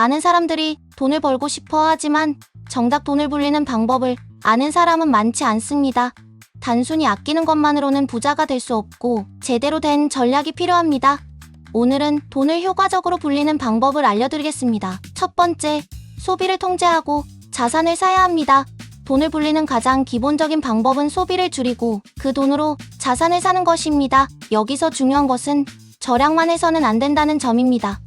많은 사람들이 돈을 벌고 싶어 하지만 정작 돈을 불리는 방법을 아는 사람은 많지 않습니다. 단순히 아끼는 것만으로는 부자가 될 수 없고 제대로 된 전략이 필요합니다. 오늘은 돈을 효과적으로 불리는 방법을 알려드리겠습니다. 첫 번째, 소비를 통제하고 자산을 사야 합니다. 돈을 불리는 가장 기본적인 방법은 소비를 줄이고 그 돈으로 자산을 사는 것입니다. 여기서 중요한 것은 절약만 해서는 안 된다는 점입니다.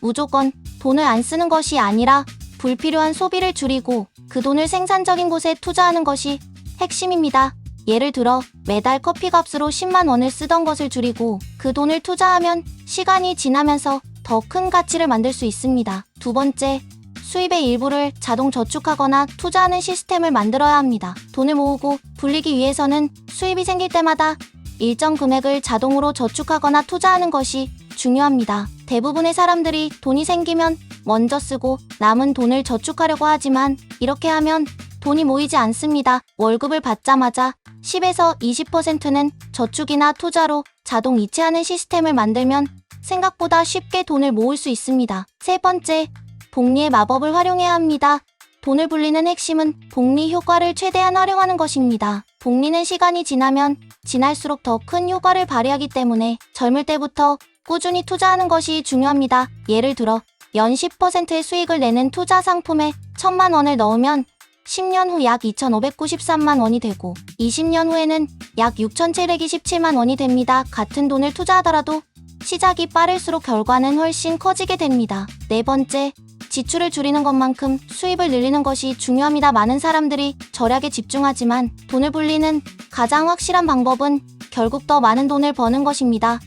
무조건 돈을 안 쓰는 것이 아니라 불필요한 소비를 줄이고 그 돈을 생산적인 곳에 투자하는 것이 핵심입니다. 예를 들어 매달 커피값으로 10만 원을 쓰던 것을 줄이고 그 돈을 투자하면 시간이 지나면서 더 큰 가치를 만들 수 있습니다. 두 번째, 수입의 일부를 자동 저축하거나 투자하는 시스템을 만들어야 합니다. 돈을 모으고 불리기 위해서는 수입이 생길 때마다 일정 금액을 자동으로 저축하거나 투자하는 것이 중요합니다. 대부분의 사람들이 돈이 생기면 먼저 쓰고 남은 돈을 저축하려고 하지만 이렇게 하면 돈이 모이지 않습니다. 월급을 받자마자 10에서 20%는 저축이나 투자로 자동 이체하는 시스템을 만들면 생각보다 쉽게 돈을 모을 수 있습니다. 세 번째, 복리의 마법을 활용해야 합니다. 돈을 불리는 핵심은 복리 효과를 최대한 활용하는 것입니다. 복리는 시간이 지나면 지날수록 더 큰 효과를 발휘하기 때문에 젊을 때부터 꾸준히 투자하는 것이 중요합니다. 예를 들어 연 10%의 수익을 내는 투자 상품에 1,000만 원을 넣으면 10년 후 약 2,593만 원이 되고 20년 후에는 약 6,727만 원이 됩니다. 같은 돈을 투자하더라도 시작이 빠를수록 결과는 훨씬 커지게 됩니다. 네 번째, 지출을 줄이는 것만큼 수입을 늘리는 것이 중요합니다. 많은 사람들이 절약에 집중하지만 돈을 불리는 가장 확실한 방법은 결국 더 많은 돈을 버는 것입니다.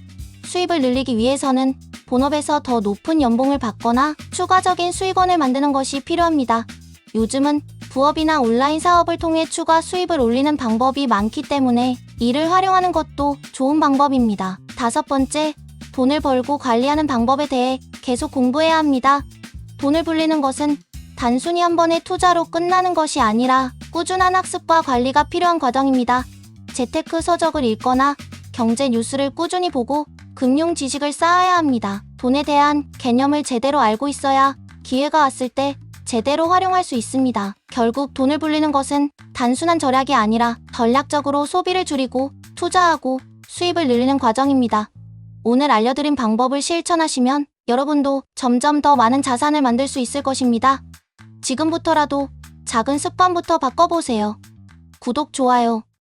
수입을 늘리기 위해서는 본업에서 더 높은 연봉을 받거나 추가적인 수익원을 만드는 것이 필요합니다. 요즘은 부업이나 온라인 사업을 통해 추가 수입을 올리는 방법이 많기 때문에 이를 활용하는 것도 좋은 방법입니다. 다섯 번째, 돈을 벌고 관리하는 방법에 대해 계속 공부해야 합니다. 돈을 불리는 것은 단순히 한 번의 투자로 끝나는 것이 아니라 꾸준한 학습과 관리가 필요한 과정입니다. 재테크 서적을 읽거나 경제 뉴스를 꾸준히 보고 금융 지식을 쌓아야 합니다. 돈에 대한 개념을 제대로 알고 있어야 기회가 왔을 때 제대로 활용할 수 있습니다. 결국 돈을 불리는 것은 단순한 절약이 아니라 전략적으로 소비를 줄이고 투자하고 수입을 늘리는 과정입니다. 오늘 알려드린 방법을 실천하시면 여러분도 점점 더 많은 자산을 만들 수 있을 것입니다. 지금부터라도 작은 습관부터 바꿔보세요. 구독, 좋아요